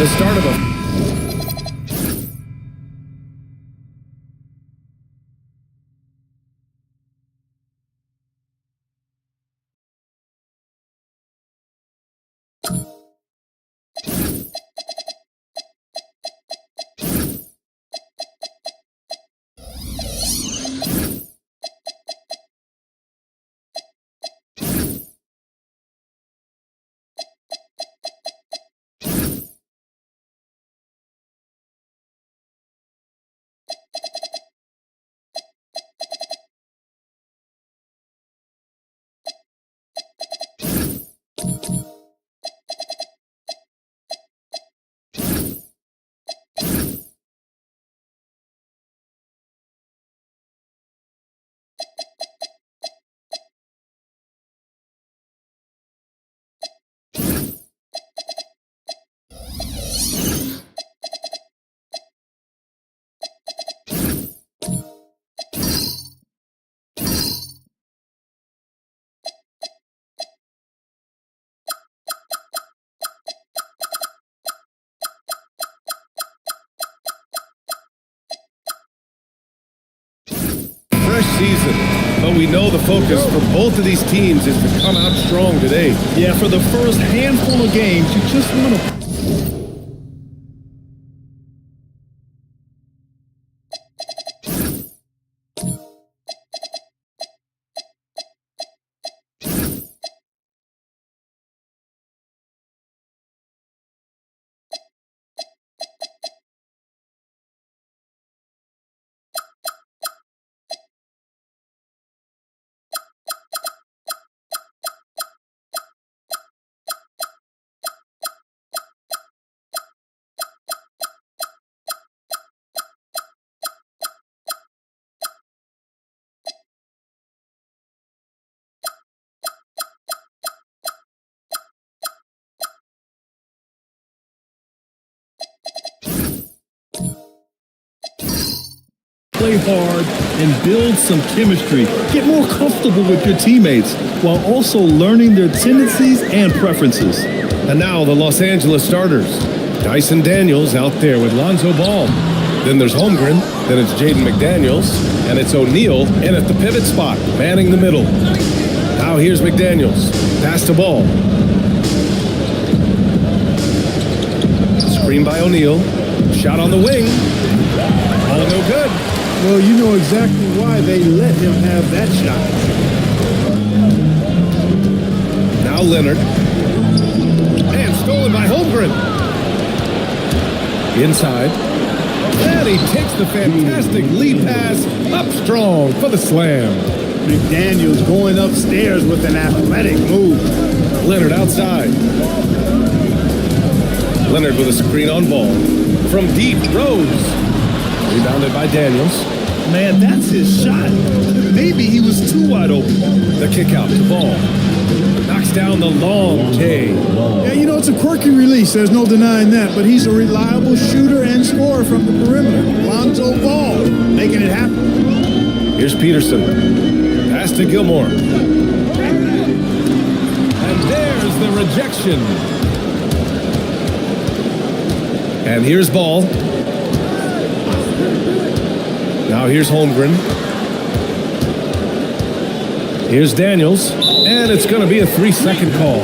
The start of a season, but we know the focus for both of these teams is to come out strong today. Yeah, for the first handful of games, you just want to... Play hard and build some chemistry. Get more comfortable with your teammates while also learning their tendencies and preferences. And now the Los Angeles starters. Dyson Daniels out there with Lonzo Ball. Then there's Holmgren, then it's Jaden McDaniels, and it's O'Neal in at the pivot spot, manning the middle. Now here's McDaniels. Pass to Ball. Screen by O'Neal. Shot on the wing. All no good. Well, you know exactly why they let him have that shot. Now Leonard. And stolen by Holmgren. Inside. And he takes the fantastic lead pass up strong for the slam. McDaniels going upstairs with an athletic move. Leonard outside. Leonard with a screen on Ball. From deep, Rose. Rebounded by Daniels. Man, that's his shot. Maybe he was too wide open. The kick out to Ball. Knocks down the long J. Yeah, you know, it's a quirky release. There's no denying that. But he's a reliable shooter and scorer from the perimeter. Lonzo Ball making it happen. Here's Peterson. Pass to Gilmore. And there's the rejection. And here's Ball. Now here's Holmgren. Here's Daniels. And it's going to be a 3-second call.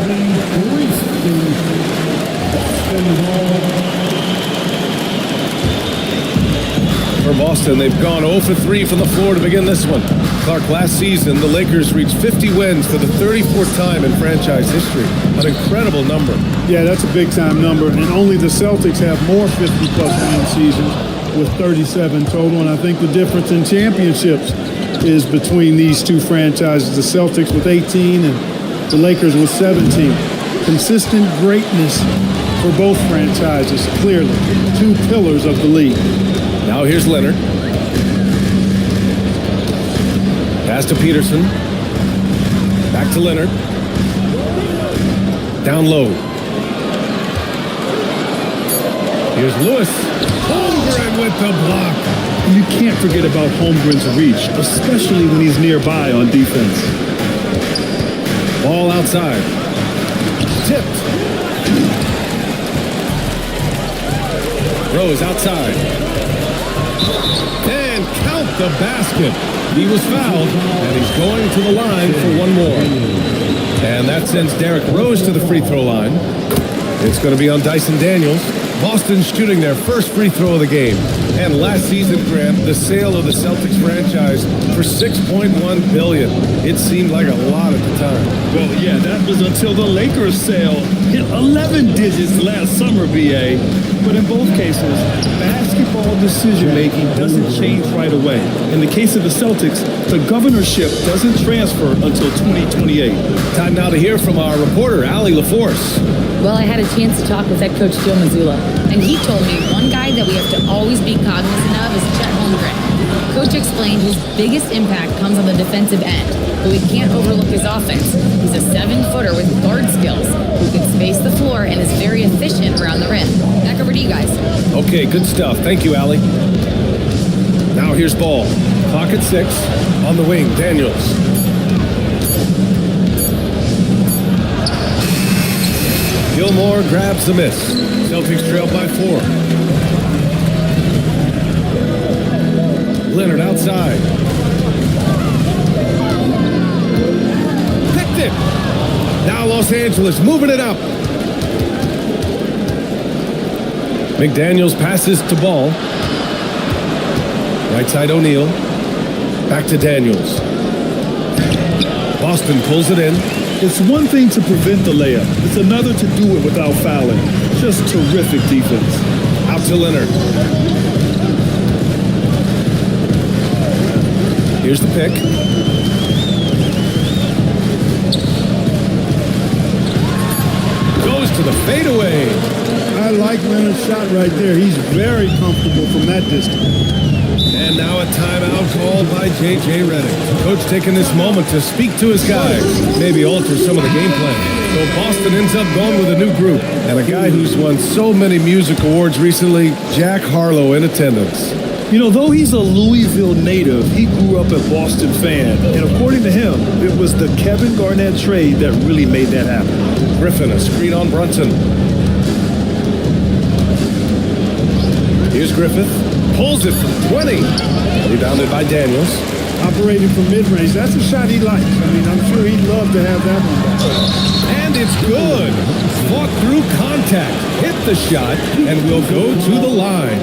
For Boston, they've gone 0 for 3 from the floor to begin this one. Clark, last season, the Lakers reached 50 wins for the 34th time in franchise history. An incredible number. Yeah, that's a big-time number. And only the Celtics have more 50-plus win seasons with 37 total. And I think the difference in championships is between these two franchises, the Celtics with 18 and the Lakers with 17. Consistent greatness for both franchises, clearly. Two pillars of the league. Now here's Leonard. Pass to Peterson. Back to Leonard. Down low. Here's Lewis. Holmgren with the block. You can't forget about Holmgren's reach, especially when he's nearby on defense. Ball outside. Tipped. Rose outside. And count the basket. He was fouled, and he's going to the line for one more. And that sends Derrick Rose to the free throw line. It's going to be on Dyson Daniels. Boston's shooting their first free throw of the game. And last season, Grant, the sale of the Celtics franchise for $6.1 billion. It seemed like a lot at the time. Well, yeah, that was until the Lakers sale hit 11 digits last summer, BA. But in both cases, basketball decision-making doesn't change right away. In the case of the Celtics, the governorship doesn't transfer until 2028. Time now to hear from our reporter, Allie LaForce. Well, I had a chance to talk with head coach Joe Mazzulla, and he told me one guy that we have to always be cognizant of is Chet Holmgren. Coach explained his biggest impact comes on the defensive end, but we can't overlook his offense. He's a 7-footer with guard skills who can space the floor and is very efficient around the rim. Back over to you guys. Okay, good stuff. Thank you, Allie. Now here's Ball. Clock at 6. On the wing, Daniels. Gilmore grabs the miss. Celtics trail by 4. Leonard outside. Picked it. Now Los Angeles moving it up. McDaniels passes to Ball. Right side O'Neal. Back to Daniels. Boston pulls it in. It's one thing to prevent the layup. It's another to do it without fouling. Just terrific defense. Out to Leonard. Here's the pick. Goes to the fadeaway. I like Leonard's shot right there. He's very comfortable from that distance. And now a timeout called by J.J. Redick. Coach taking this moment to speak to his guys, maybe alter some of the game plan. So Boston ends up going with a new group. And a guy who's won so many music awards recently, Jack Harlow, in attendance. You know, though he's a Louisville native, he grew up a Boston fan. And according to him, it was the Kevin Garnett trade that really made that happen. Griffin, a screen on Brunson. Here's Griffith. Pulls it from 20. Rebounded by Daniels. Operating from mid-range. That's a shot he likes. I mean, I'm sure he'd love to have that one back. And it's good. Fought through contact. Hit the shot and will go to the line.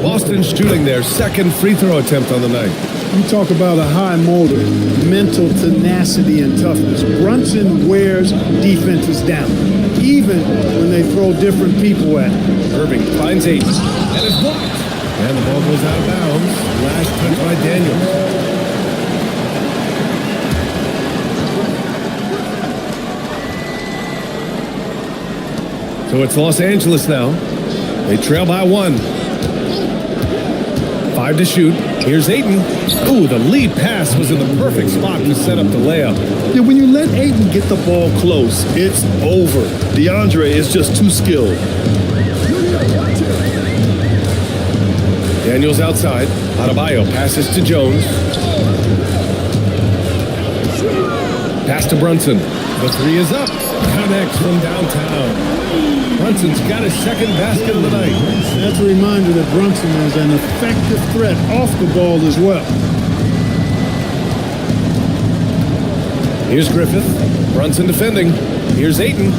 Boston shooting their second free throw attempt on the night. You talk about a high motor, mental tenacity and toughness. Brunson wears defenses down, even when they throw different people at him. Irving finds 8 and it's blocked. And the ball goes out of bounds. Last touch by Daniels. So it's Los Angeles now. They trail by 1. 5 to shoot. Here's Ayton. Ooh, the lead pass was in the perfect spot to set up the layup. Yeah, when you let Ayton get the ball close, it's over. DeAndre is just too skilled. Daniels outside. Adebayo passes to Jones. Pass to Brunson. The 3 is up. Connects from downtown. Brunson's got his second basket of the night. That's a reminder that Brunson is an effective threat off the ball as well. Here's Griffith. Brunson defending. Here's Ayton.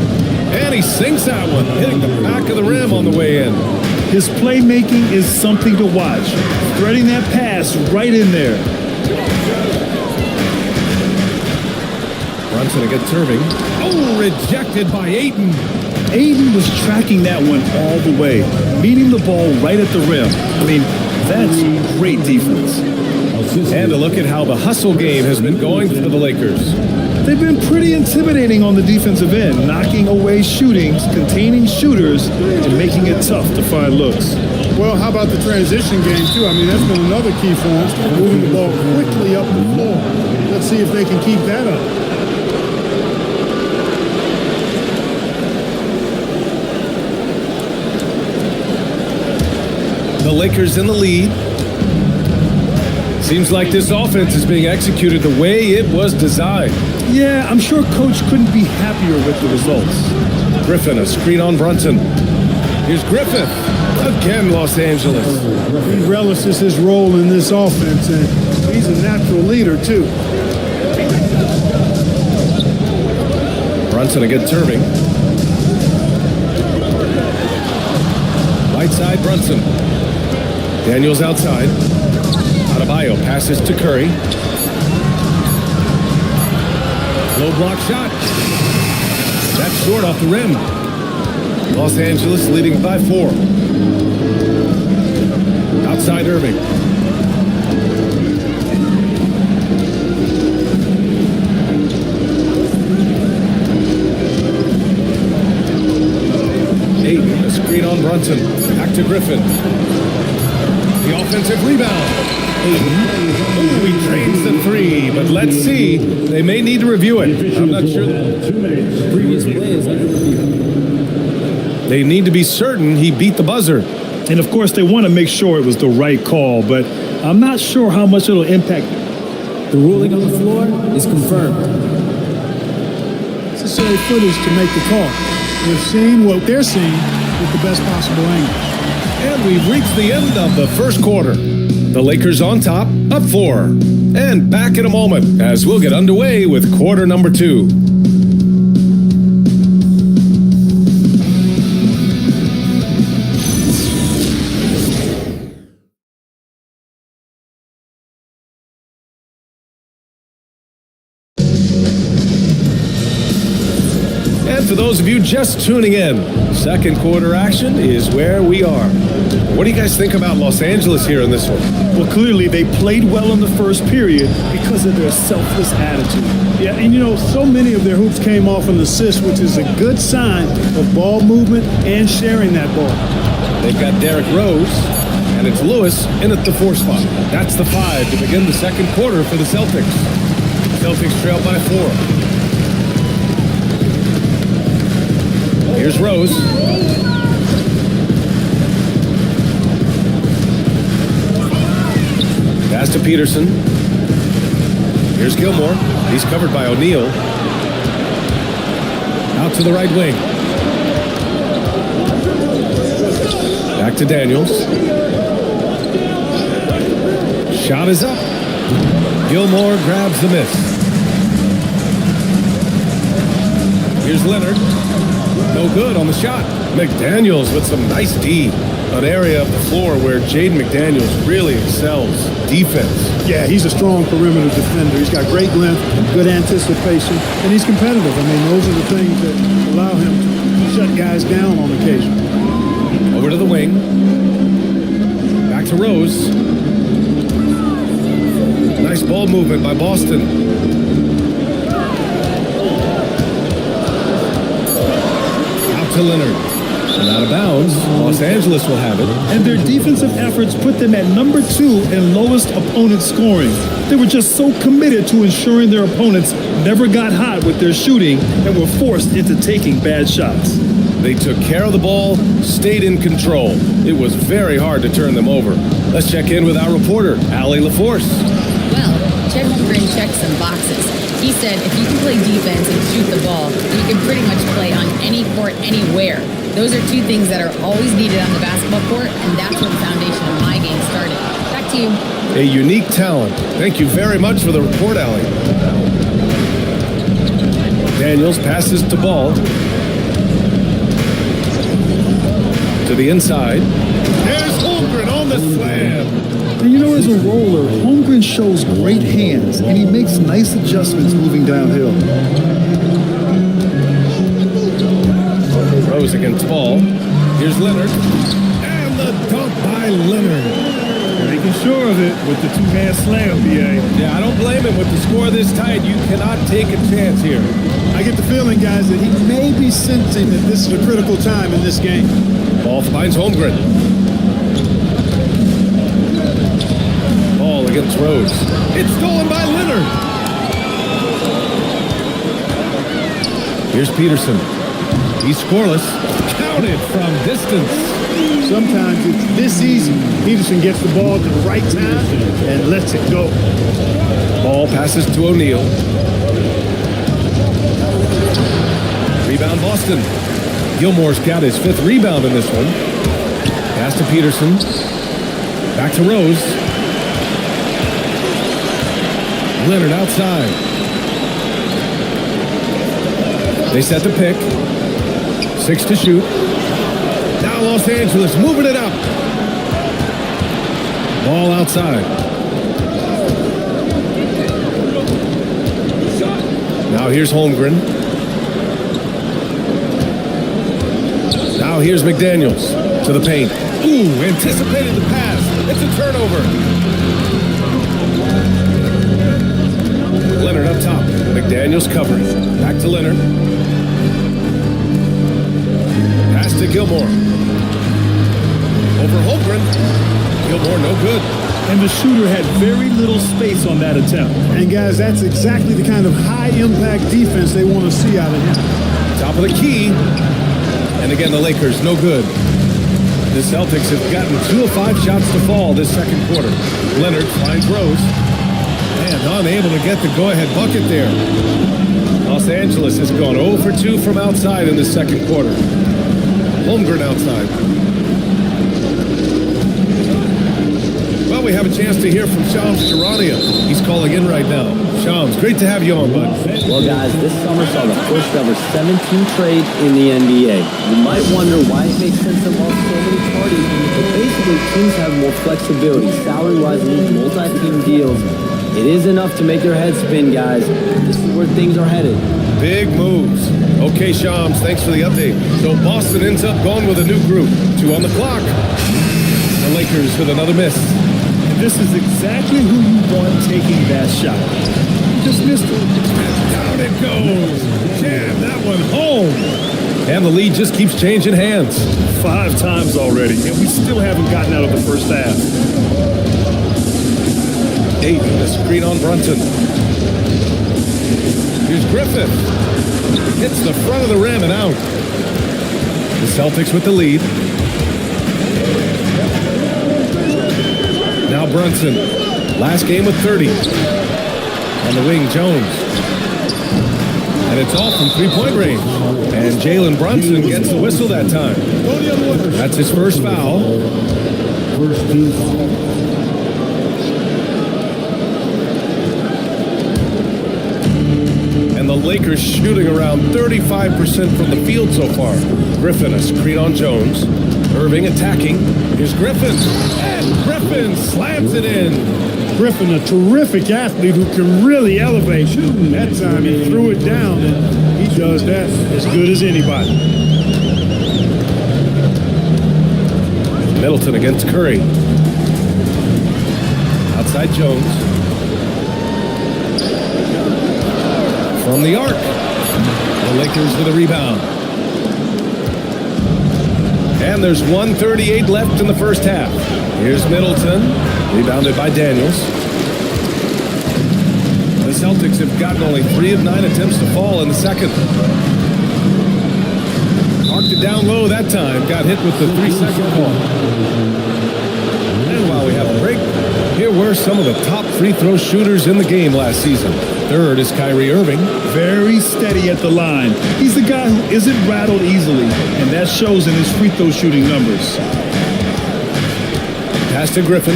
And he sinks that one, hitting the back of the rim on the way in. His playmaking is something to watch. Threading that pass right in there. Brunson against Irving. Oh, rejected by Ayton. Ayton was tracking that one all the way, meeting the ball right at the rim. I mean, that's great defense. And a look at how the hustle game has been going for the Lakers. They've been pretty intimidating on the defensive end, knocking away shootings, containing shooters, and making it tough to find looks. Well, how about the transition game, too? I mean, that's been another key for them, moving the ball quickly up the floor. Let's see if they can keep that up. The Lakers in the lead. Seems like this offense is being executed the way it was designed. Yeah, I'm sure Coach couldn't be happier with the results. Griffin, a screen on Brunson. Here's Griffith. Again, Los Angeles. He relishes his role in this offense, and he's a natural leader, too. Brunson against Irving. Right side, Brunson. Daniels outside. Adebayo passes to Curry. Low block shot. That's short off the rim. Los Angeles leading by 4. Outside Irving. Ayton, a screen on Brunson. Back to Griffin. The offensive rebound. Ayton. He drains the 3, but let's see. They may need to review it. I'm not sure. Previous play is under review. They need to be certain he beat the buzzer. And of course, they want to make sure it was the right call, but I'm not sure how much it'll impact. The ruling on the floor is confirmed. Necessary footage to make the call. We're seeing what they're seeing with the best possible angle. And we've reached the end of the first quarter. The Lakers on top, up 4. And back in a moment as we'll get underway with quarter number 2. For those of you just tuning in, second quarter action is where we are. What do you guys think about Los Angeles here in this one? Well, clearly they played well in the first period because of their selfless attitude. Yeah, and you know, so many of their hoops came off an assist, which is a good sign of ball movement and sharing that ball. They've got Derrick Rose, and it's Lewis in at the 4 spot. That's the 5 to begin the second quarter for the Celtics. Celtics trail by 4. Here's Rose. Pass to Peterson. Here's Gilmore. He's covered by O'Neal. Out to the right wing. Back to Daniels. Shot is up. Gilmore grabs the miss. Here's Leonard. No good on the shot. McDaniels with some nice D. An area of the floor where Jaden McDaniels really excels. Defense. Yeah, he's a strong perimeter defender. He's got great length, good anticipation, and he's competitive. I mean, those are the things that allow him to shut guys down on occasion. Over to the wing. Back to Rose. Nice ball movement by Boston. To Leonard. And out of bounds, Los Angeles will have it. And their defensive efforts put them at number 2 in lowest opponent scoring. They were just so committed to ensuring their opponents never got hot with their shooting and were forced into taking bad shots. They took care of the ball, stayed in control. It was very hard to turn them over. Let's check in with our reporter, Allie LaForce. Well, Chet Holmgren checked some boxes. He said if you can play defense and shoot the ball, you can pretty much play on any court, anywhere. Those are 2 things that are always needed on the basketball court, and that's where the foundation of my game started. Back to you. A unique talent. Thank you very much for the report, Allie. Daniels passes to Ball. To the inside. There's Holmgren on the slam. And you know, as a roller, Holmgren shows great hands, and he makes nice adjustments moving downhill. Rose against Ball. Here's Leonard. And the dunk by Leonard. Making sure of it with the 2-hand slam, B.A. Yeah, I don't blame him with the score this tight. You cannot take a chance here. I get the feeling, guys, that he may be sensing that this is a critical time in this game. Ball finds Holmgren. Against Rose. It's stolen by Leonard. Here's Peterson. He's scoreless. Counted from distance. Sometimes it's this easy. Peterson gets the ball at the right time and lets it go. Ball passes to O'Neal. Rebound Boston. Gilmore's got his 5th rebound in this one. Pass to Peterson. Back to Rose. Leonard outside. They set the pick. 6 to shoot. Now Los Angeles moving it up. Ball outside. Now here's Holmgren. Now here's McDaniels to the paint. Ooh, anticipated the pass. It's a turnover. Leonard up top. McDaniels covering. Back to Leonard. Pass to Gilmore. Over Holmgren. Gilmore no good. And the shooter had very little space on that attempt. And guys, that's exactly the kind of high-impact defense they want to see out of him. Top of the key. And again, the Lakers no good. The Celtics have gotten 2 of 5 shots to fall this second quarter. Leonard finds Rose. And unable to get the go-ahead bucket there. Los Angeles has gone 0 for 2 from outside in the second quarter. Holmgren outside. Well, we have a chance to hear from Shams Charania. He's calling in right now. Shams, great to have you on, bud. Well, guys, this summer saw the first ever 17 trade in the NBA. You might wonder why it makes sense to involve so many parties, but basically teams have more flexibility, salary-wise, and multi-team deals. It is enough to make your head spin, guys. This is where things are headed. Big moves. Okay, Shams, thanks for the update. So Boston ends up going with a new group. 2 on the clock. The Lakers with another miss. This is exactly who you want taking that shot. You just missed it. Down it goes. Jam that one home. And the lead just keeps changing hands. 5 times already, and we still haven't gotten out of the first half. Ayton, the screen on Brunson. Here's Griffin. Hits the front of the rim and out. The Celtics with the lead. Now Brunson. Last game with 30. On the wing, Jones. And it's all from 3-point range. And Jalen Brunson gets the whistle that time. That's his first foul. And the Lakers shooting around 35% from the field so far. Griffin, a screen on Jones. Irving attacking. Here's Griffin. And Griffin slams it in. Griffin, a terrific athlete who can really elevate. That time he threw it down, and he does that as good as anybody. Middleton against Curry. Outside Jones. From the arc. The Lakers with a rebound. And there's 1:38 left in the first half. Here's Middleton. Rebounded by Daniels. The Celtics have gotten only 3 of 9 attempts to fall in the second. Marked it down low that time. Got hit with the 3-second call. And while we have a break, here were some of the top free throw shooters in the game last season. Third is Kyrie Irving. Very steady at the line. He's the guy who isn't rattled easily, and that shows in his free throw shooting numbers. Pass to Griffin.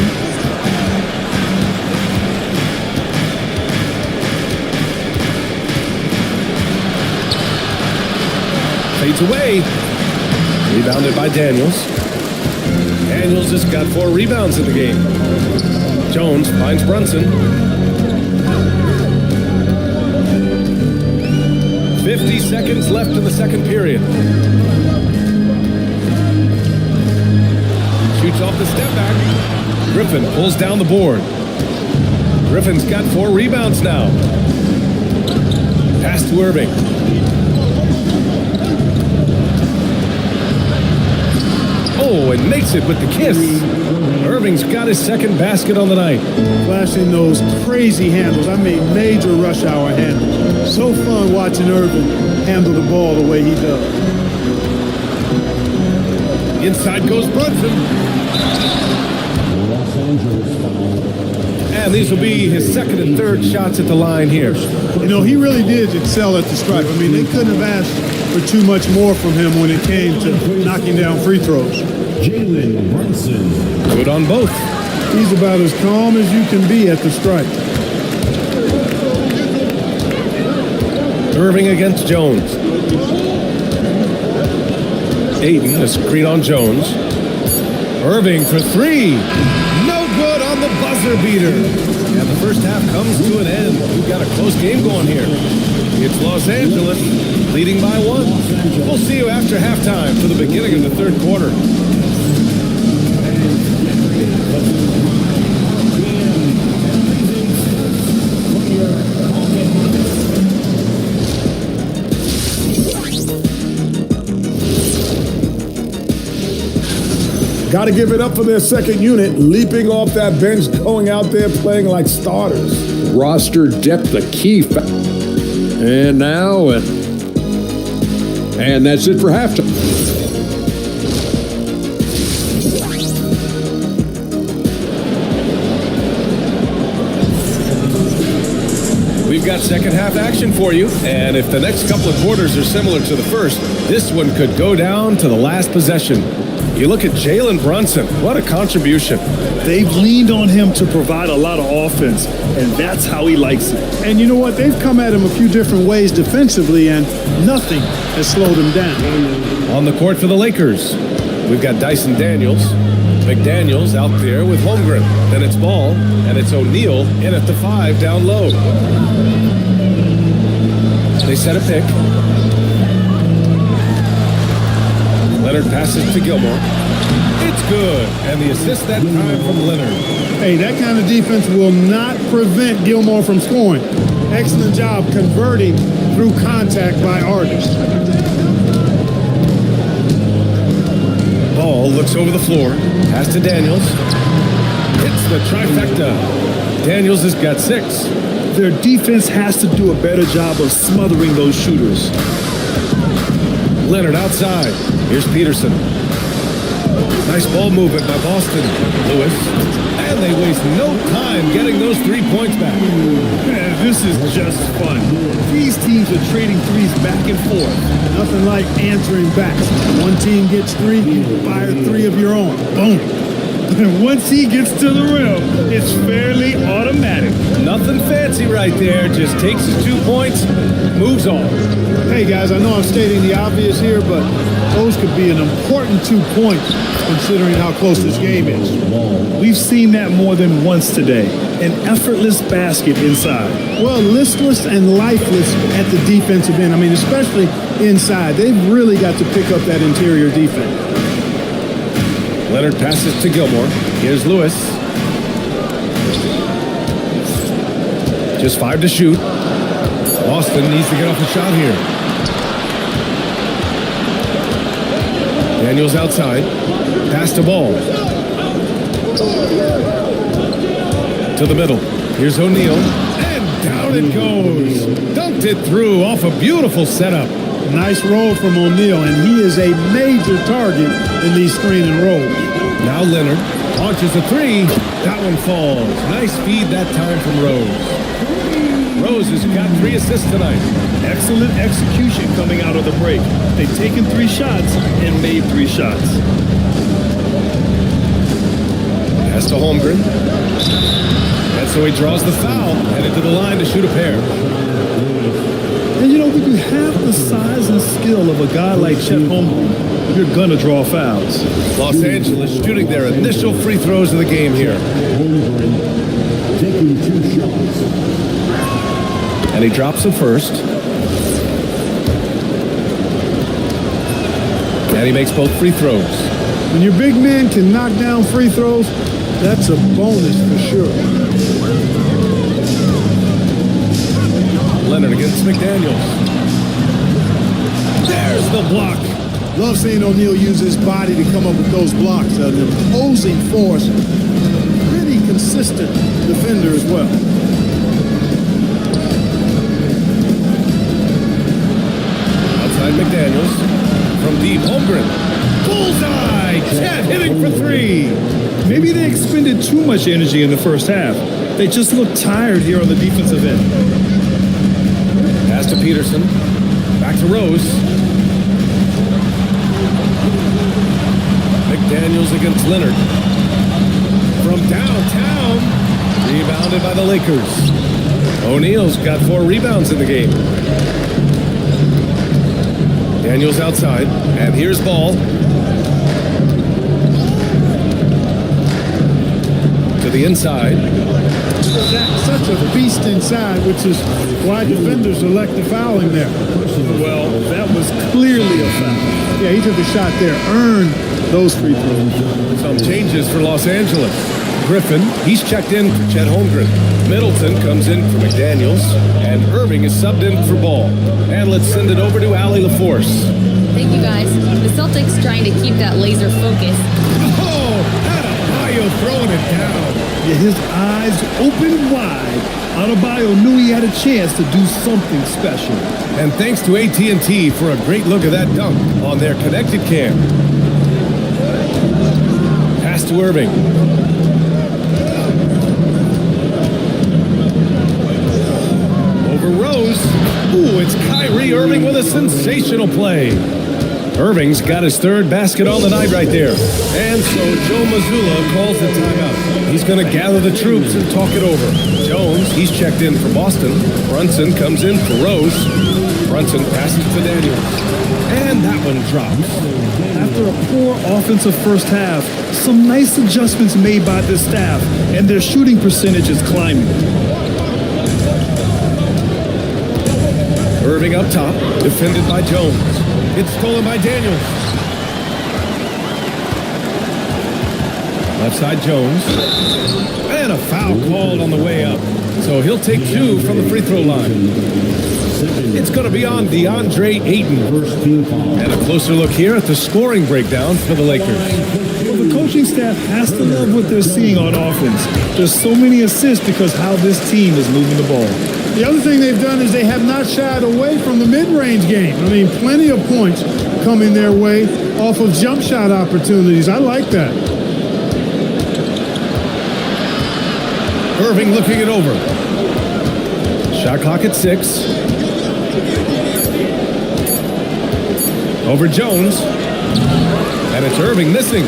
Fades away. Rebounded by Daniels. Daniels has got 4 rebounds in the game. Jones finds Brunson. 50 seconds left in the second period. Shoots off the step back. Griffin pulls down the board. Griffin's got 4 rebounds now. Pass to Irving. Oh, and makes it with the kiss. Irving's got his second basket on the night. Flashing those crazy handles. I mean, major rush hour handles. So fun watching Irving handle the ball the way he does. Inside goes Brunson. And these will be his second and third shots at the line here. You know, he really did excel at the stripe. I mean, they couldn't have asked for too much more from him when it came to knocking down free throws. Jalen Brunson. Good on both. He's about as calm as you can be at the strike. Irving against Jones. Aiden, a screen on Jones. Irving for three. No good on the buzzer beater. And the first half comes to an end. We've got a close game going here. It's Los Angeles leading by 1. We'll see you after halftime for the beginning of the third quarter. Got to give it up for their second unit, leaping off that bench, going out there playing like starters. Roster depth, a key factor. And now, and that's it for halftime. We've got second half action for you, and if the next couple of quarters are similar to the first, this one could go down to the last possession. You look at Jalen Brunson, what a contribution. They've leaned on him to provide a lot of offense, and that's how he likes it. And you know what? They've come at him a few different ways defensively, and nothing has slowed him down. On the court for the Lakers, we've got Dyson Daniels. McDaniels out there with Holmgren. Then it's Ball, and it's O'Neal in at the 5 down low. They set a pick. Leonard passes to Gilmore. It's good, and the assist that time from Leonard. Hey, that kind of defense will not prevent Gilmore from scoring. Excellent job converting through contact by Artis. Ball looks over the floor. Pass to Daniels. Hits the trifecta. Daniels has got 6. Their defense has to do a better job of smothering those shooters. Leonard outside. Here's Peterson. Nice ball movement by Boston. Lewis. And they waste no time getting those 3 points back. Man, this is just fun. These teams are trading threes back and forth. Nothing like answering back. One team gets 3, you fire 3 of your own. Boom. And once he gets to the rim, it's fairly automatic. Nothing fancy right there. Just takes his 2 points, moves on. Hey guys, I know I'm stating the obvious here, but those could be an important 2 points considering how close this game is. We've seen that more than once today. An effortless basket inside. Well, listless and lifeless at the defensive end. I mean, especially inside. They've really got to pick up that interior defense. Leonard passes to Gilmore. Here's Lewis. Just 5 to shoot. Boston needs to get off a shot here. Daniels outside. Pass to Ball. To the middle. Here's O'Neal. And down it goes. Dunked it through off a beautiful setup. Nice roll from O'Neal, and he is a major target in these screen and rolls. Now Leonard launches a 3. That one falls. Nice feed that time from Rose. Rose has got 3 assists tonight. Excellent execution coming out of the break. They've taken 3 shots and made 3 shots. Pass to Holmgren. And so he draws the foul, headed to the line to shoot a pair. And you know, when you have the size and skill of a guy like Chet Holmgren, you're gonna draw fouls. Los Angeles shooting their initial free throws of the game here. Holmgren taking 2 shots. And he drops the first. And he makes both free throws. When your big man can knock down free throws, that's a bonus for sure. Leonard against McDaniels. There's the block. Love seeing O'Neal use his body to come up with those blocks. An imposing force. Pretty consistent defender as well. Outside McDaniels. From deep, Holmgren. Bullseye! Chet hitting for 3. Maybe they expended too much energy in the first half. They just look tired here on the defensive end. Pass to Peterson. Back to Rose. McDaniels against Leonard. From downtown, rebounded by the Lakers. O'Neal's got 4 rebounds in the game. Daniels outside, and here's Ball. To the inside. Such a beast inside, which is why defenders elect to foul him there. Well, that was clearly a foul. Yeah, he took a shot there, earned those free throws. Some changes for Los Angeles. Griffin, he's checked in for Chet Holmgren. Middleton comes in for McDaniels, and Irving is subbed in for Ball. And let's send it over to Allie LaForce. Thank you, guys. The Celtics trying to keep that laser focus. Oh, Adebayo throwing it down. Yeah, his eyes opened wide. Adebayo knew he had a chance to do something special. And thanks to AT&T for a great look at that dunk on their connected cam. Pass to Irving. Over Rose. Ooh, it's Kyrie Irving with a sensational play. Irving's got his 3rd basket on the night right there. And so Joe Mazzulla calls the timeout. He's going to gather the troops and talk it over. Jones, he's checked in for Boston. Brunson comes in for Rose. Brunson passes to Daniels. And that one drops. After a poor offensive first half, some nice adjustments made by the staff, and their shooting percentage is climbing. Irving up top, defended by Jones. It's stolen by Daniels. Left side Jones. And a foul called on the way up. So he'll take 2 from the free throw line. It's going to be on DeAndre Ayton. And a closer look here at the scoring breakdown for the Lakers. Well, the coaching staff has to love what they're seeing on offense. There's so many assists because how this team is moving the ball. The other thing they've done is they have not shied away from the mid-range game. I mean, plenty of points coming their way off of jump shot opportunities. I like that. Irving looking it over. Shot clock at 6. Over Jones. And it's Irving missing.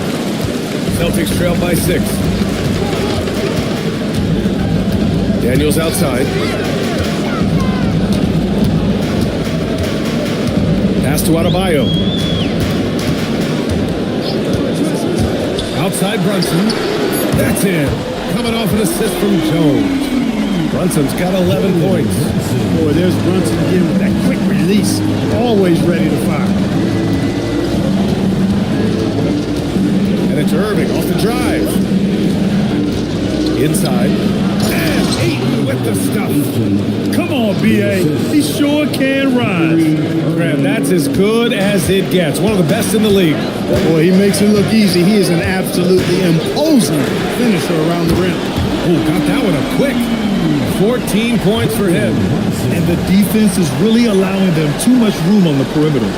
Celtics trail by 6. Daniels outside. Pass to Adebayo. Outside Brunson. That's it. Coming off an assist from Jones. Brunson's got 11 points. Boy, there's Brunson again with that quick release. Always ready to fire. And it's Irving off the drive. Inside. And Ayton with the stuff. Come on, B.A. He sure can rise. Graham, that's as good as it gets. One of the best in the league. Boy, he makes it look easy. He is an absolutely imposing finisher around the rim. Oh, got that one up quick. 14 points for him. And the defense is really allowing them too much room on the perimeter.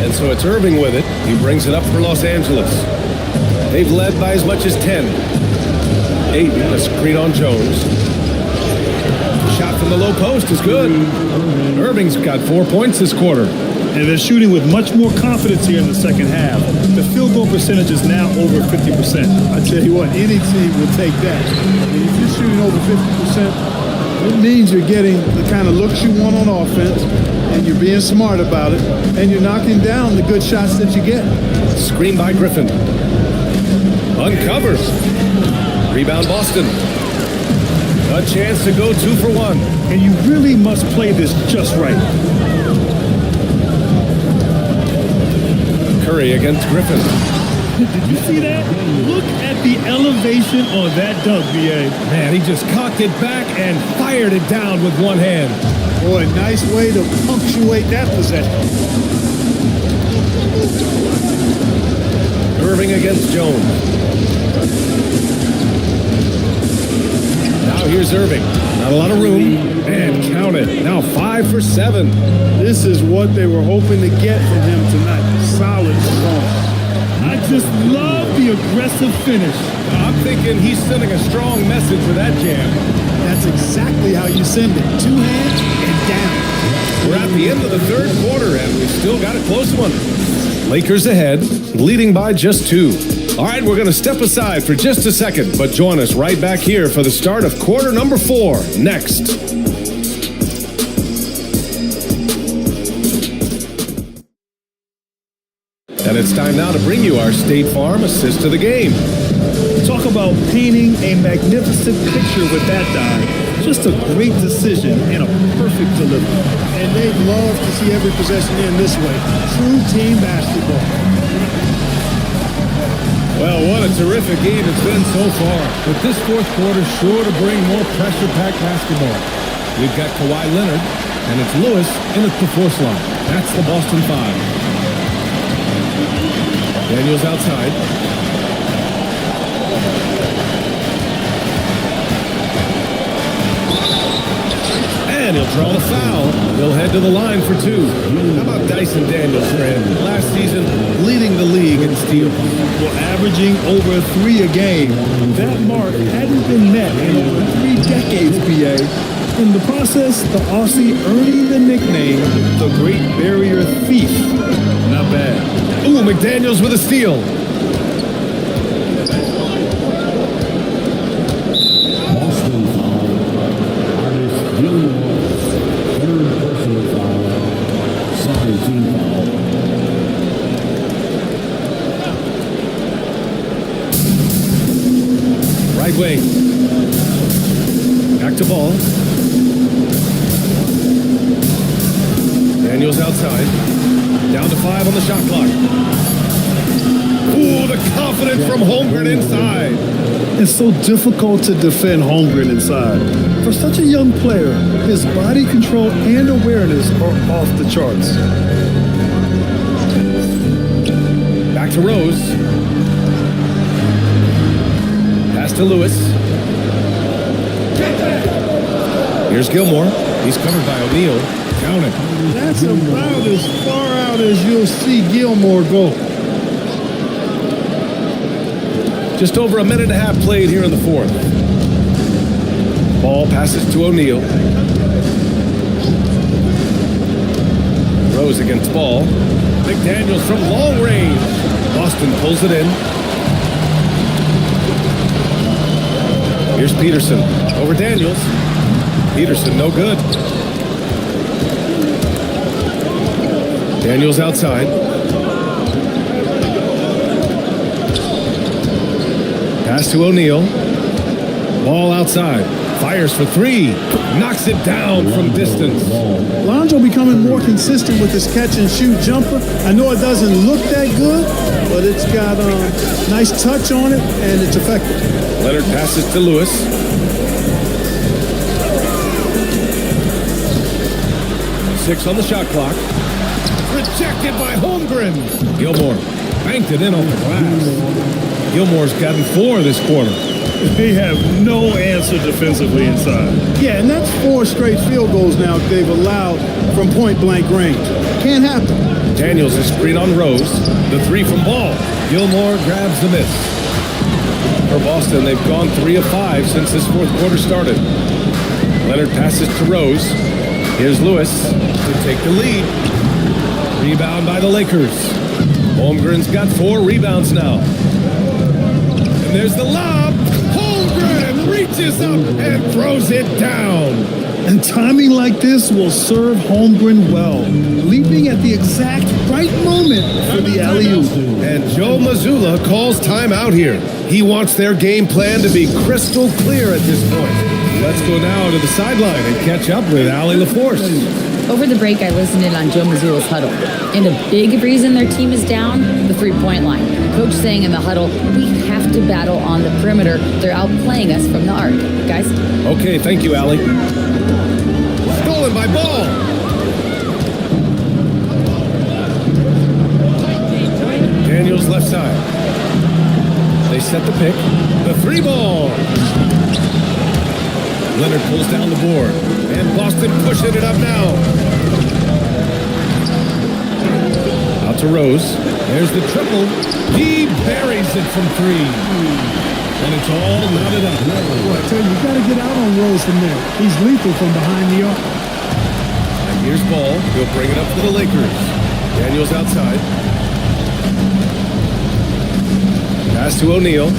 And so it's Irving with it. He brings it up for Los Angeles. They've led by as much as 10. Ayton, a screen on Jones. Shot from the low post is good. Irving's got 4 points this quarter. And they're shooting with much more confidence here in the second half. The field goal percentage is now over 50%. I tell you what, any team will take that. I mean, if you're shooting over 50%, it means you're getting the kind of looks you want on offense, and you're being smart about it, and you're knocking down the good shots that you get. Screen by Griffin. Uncovers. Rebound Boston. A chance to go 2 for 1. And you really must play this just right. Curry against Griffin. Did you see that? Look at the elevation on that dunk, B.A. Man, he just cocked it back and fired it down with one hand. Boy, nice way to punctuate that possession. Irving against Jones. Now here's Irving. Not a lot of room. And count it. Now 5 for 7. This is what they were hoping to get from him tonight. Solid performance. I just love the aggressive finish. I'm thinking he's sending a strong message with that jam. That's exactly how you send it. 2 hands and down. We're at the end of the third quarter, and we've still got a close one. Lakers ahead, leading by just 2. All right, we're going to step aside for just a second, but join us right back here for the start of quarter number 4 next. And it's time now to bring you our State Farm assist to the game. Talk about painting a magnificent picture with that dive. Just a great decision and a perfect delivery. And they'd love to see every possession end this way. True team basketball. Well, what a terrific game it's been so far. But this fourth quarter sure to bring more pressure-packed basketball. We've got Kawhi Leonard, and it's Lewis in at the 4th line. That's the Boston 5. Daniels outside. And he'll draw the foul. He'll head to the line for 2. How about Dyson Daniels, friend? Last season, leading the league in steals. Well, averaging over 3 a game. That mark hadn't been met in over 3 decades, BA. In the process, the Aussie earning the nickname, the Great Barrier Thief. Not bad. Ooh, McDaniels with a steal. Boston foul. Artist Gilmore. Third personal foul. Second team foul. Right wing. Back to ball. Daniels outside. Down to 5 on the shot clock. Ooh, the confidence from Holmgren inside. It's so difficult to defend Holmgren inside. For such a young player, his body control and awareness are off the charts. Back to Rose. Pass to Lewis. Here's Gilmore. He's covered by O'Neal. Count it. That's about as far out as you'll see Gilmore go. Just over a minute and a half played here in the 4th. Ball passes to O'Neal. Rose against ball. McDaniels from long range. Boston pulls it in. Here's Peterson over Daniels. Peterson no good. Daniels outside. Pass to O'Neal. Ball outside. Fires for 3. Knocks it down from distance. Lonzo becoming more consistent with his catch-and-shoot jumper. I know it doesn't look that good, but it's got a nice touch on it, and it's effective. Leonard passes to Lewis. Six on the shot clock. Rejected by Holmgren. Gilmore banked it in on the glass. Gilmore's gotten 4 this quarter. They have no answer defensively inside. Yeah, and that's 4 straight field goals now they've allowed from point-blank range. Can't happen. Daniels is screen on Rose. The 3 from ball. Gilmore grabs the miss. For Boston, they've gone 3 of 5 since this fourth quarter started. Leonard passes to Rose. Here's Lewis to take the lead. Rebound by the Lakers. Holmgren's got 4 rebounds now. And there's the lob. Holmgren reaches up and throws it down. And timing like this will serve Holmgren well, leaping at the exact right moment for the alley-oop. And Joe Mazzulla calls timeout here. He wants their game plan to be crystal clear at this point. Let's go now to the sideline and catch up with Allie LaForce. Over the break, I listened in on Joe Mazzulla's huddle. And a big reason their team is down, the three-point line. Coach saying in the huddle, we have to battle on the perimeter. They're outplaying us from the arc. Guys? Okay, thank you, Allie. Stolen by Ball. Daniels left side. They set the pick. The 3 ball. Leonard pulls down the board. And Boston pushing it up now. Out to Rose. There's the triple. He buries it from 3. And it's all knotted up. Boy, I tell you, you got to get out on Rose from there. He's lethal from behind the arc. And here's Ball. He'll bring it up for the Lakers. Daniels outside. Pass to O'Neal.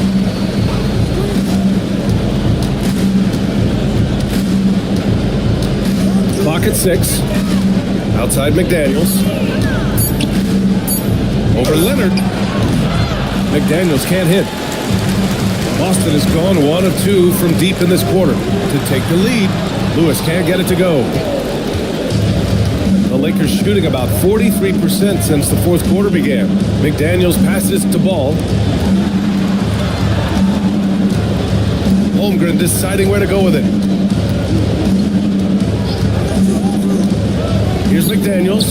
Clock at 6. Outside McDaniels. Over Leonard. McDaniels can't hit. Boston has gone 1 of 2 from deep in this quarter to take the lead. Lewis can't get it to go. The Lakers shooting about 43% since the fourth quarter began. McDaniels passes to Ball. Holmgren deciding where to go with it. Here's McDaniels.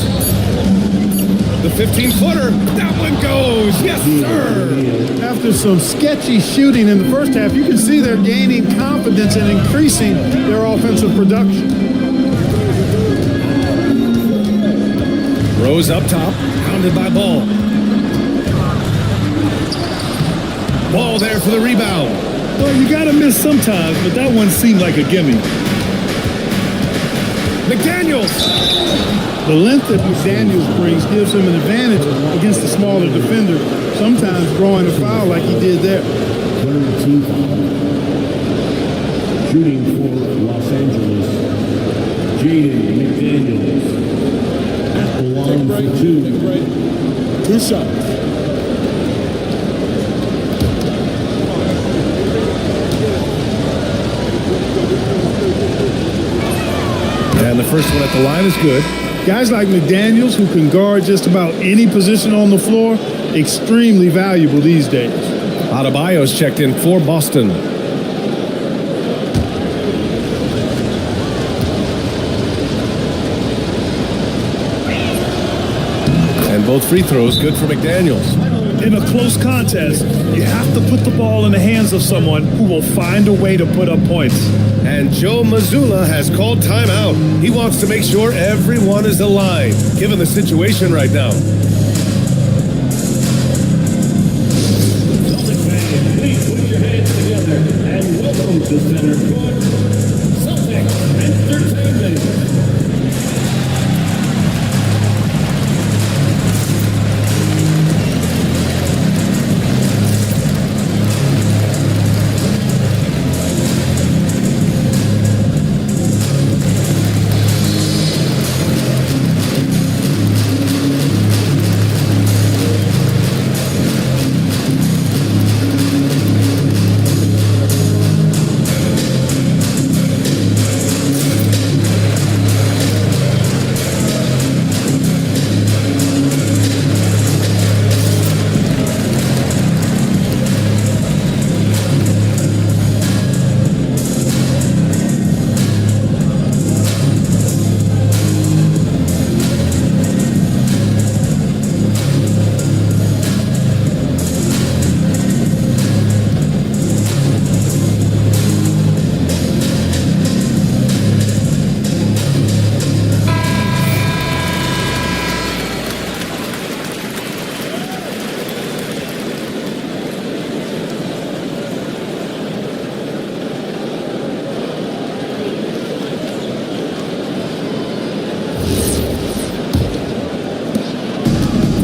The 15-footer. That one goes. Yes, sir. After some sketchy shooting in the first half, you can see they're gaining confidence and increasing their offensive production. Rose up top, pounded by Ball. Ball there for the rebound. Well, you got to miss sometimes, but that one seemed like a gimme. McDaniels. The length that McDaniels brings gives him an advantage against the smaller defender, sometimes drawing a foul like he did there. Third team foul. Shooting for Los Angeles, Jaden McDaniels. At the line for 2. 2 shots. And the first one at the line is good. Guys like McDaniels, who can guard just about any position on the floor, extremely valuable these days. Adebayo's checked in for Boston. And both free throws good for McDaniels. In a close contest, you have to put the ball in the hands of someone who will find a way to put up points. And Joe Mazzulla has called timeout. He wants to make sure everyone is aligned, given the situation right now. Celtic fans, please put your hands together and welcome to center court, Celtic Entertainment.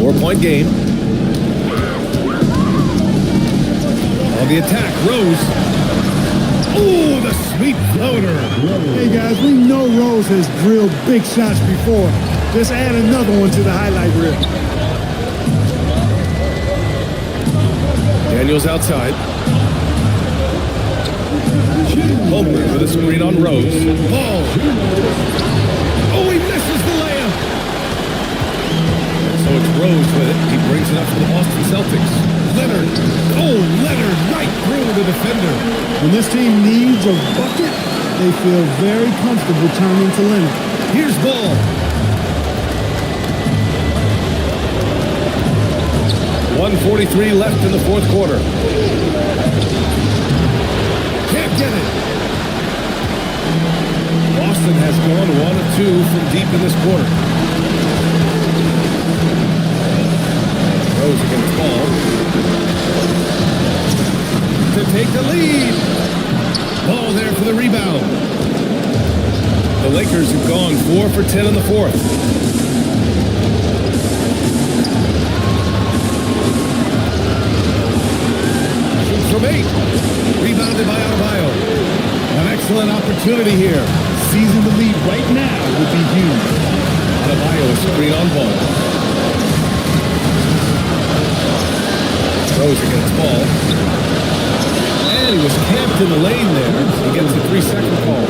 Four-point game. On the attack, Rose. Oh, the sweet floater. Hey, guys, we know Rose has drilled big shots before. Just add another one to the highlight reel. Daniels outside. Holmgren with a screen on Rose. Ball. Oh, he misses the layup. So it's Rose with it. He brings it up for the Boston Celtics. Leonard. Oh, Leonard right through the defender. When this team needs a bucket, they feel very comfortable turning to Leonard. Here's Ball. 1:43 left in the fourth quarter. Can't get it. Boston has gone 1 of 2 from deep in this quarter. Rose against Ball. To take the lead. Ball there for the rebound. The Lakers have gone 4 for 10 in the fourth. opportunity here. Seizing the lead right now would be huge. Adebayo is screen on ball. Rose against ball. And he was camped in the lane there. He gets a 3-second call.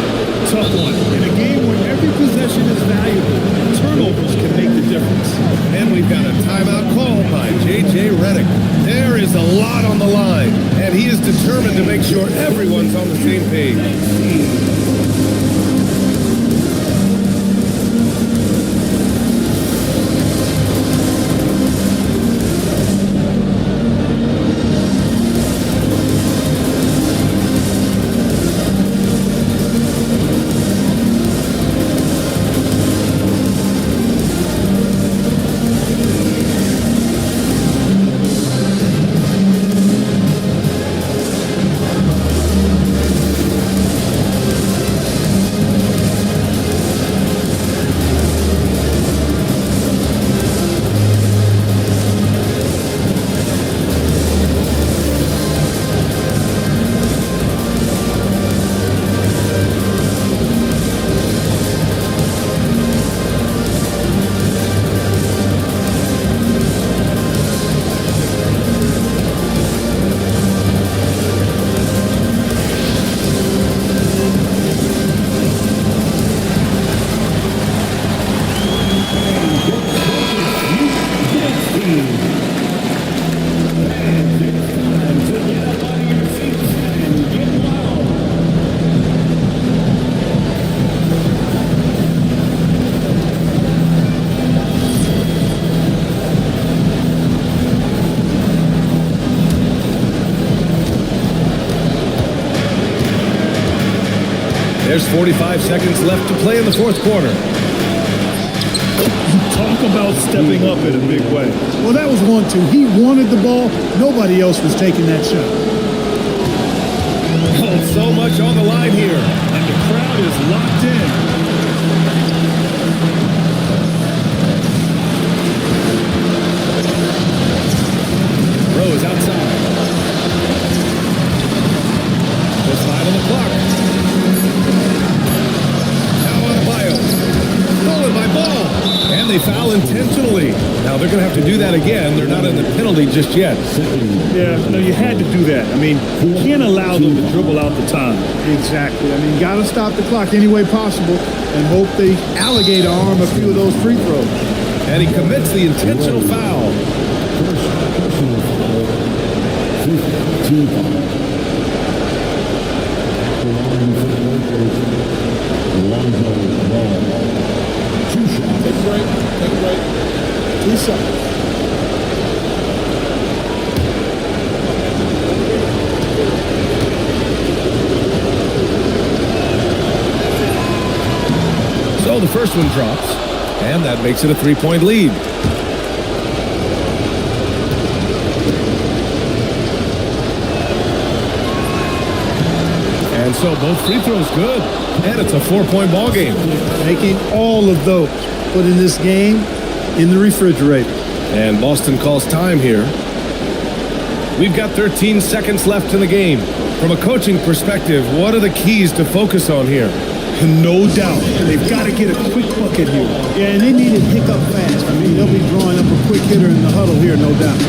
Tough one. In a game where every possession is valuable, turnovers can make the difference. And we've got a timeout called by J.J. Redick. There is a lot on the line, and he is determined to make sure everyone's on the same page. There's 45 seconds left to play in the fourth quarter. Talk about stepping up in a big way. Well, that was 1-2. He wanted the ball. Nobody else was taking that shot. Oh, so much on the line here. And the crowd is locked in. Rose outside. There's 5 on the clock. Now Adebayo. Stolen by Ball. And they foul intentionally. Now they're going to have to do that again. They're not in the penalty just yet. Yeah, no, you had to do that. I mean, you can't allow them to dribble out the time. Exactly. I mean, got to stop the clock any way possible and hope they alligator arm a few of those free throws. And he commits the intentional foul. Personal foul. 15 foul. Allowing for the Lakers. Lonzo Ball. 2 shots. Take a break. 2 shots. So the first one drops, and that makes it a 3-point lead. And so both free throws good, and it's a 4-point ball game. Taking all of those, putting this game in the refrigerator. And Boston calls time here. We've got 13 seconds left in the game. From a coaching perspective, what are the keys to focus on here? No doubt. They've got to get a quick bucket here. Yeah, and they need to pick up fast. I mean, they'll be drawing up a quick hitter in the huddle here, no doubt.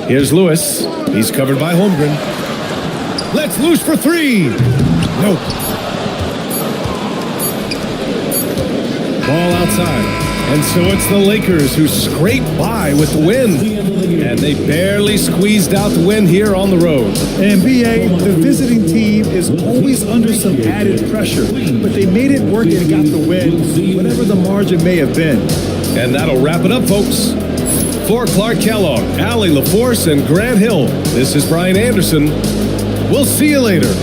Here's Lewis. He's covered by Holmgren. Let's loose for three. Nope. Ball outside. And so it's the Lakers who scrape by with the win. And they barely squeezed out the win here on the road. And BA, the visiting team is always under some added pressure, but they made it work and got the win, whatever the margin may have been. And that'll wrap it up, folks. For Clark Kellogg, Allie LaForce, and Grant Hill, this is Brian Anderson. We'll see you later.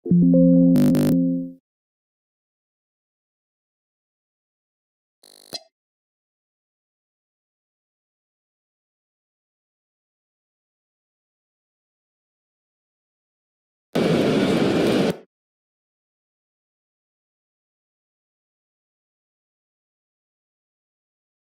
you.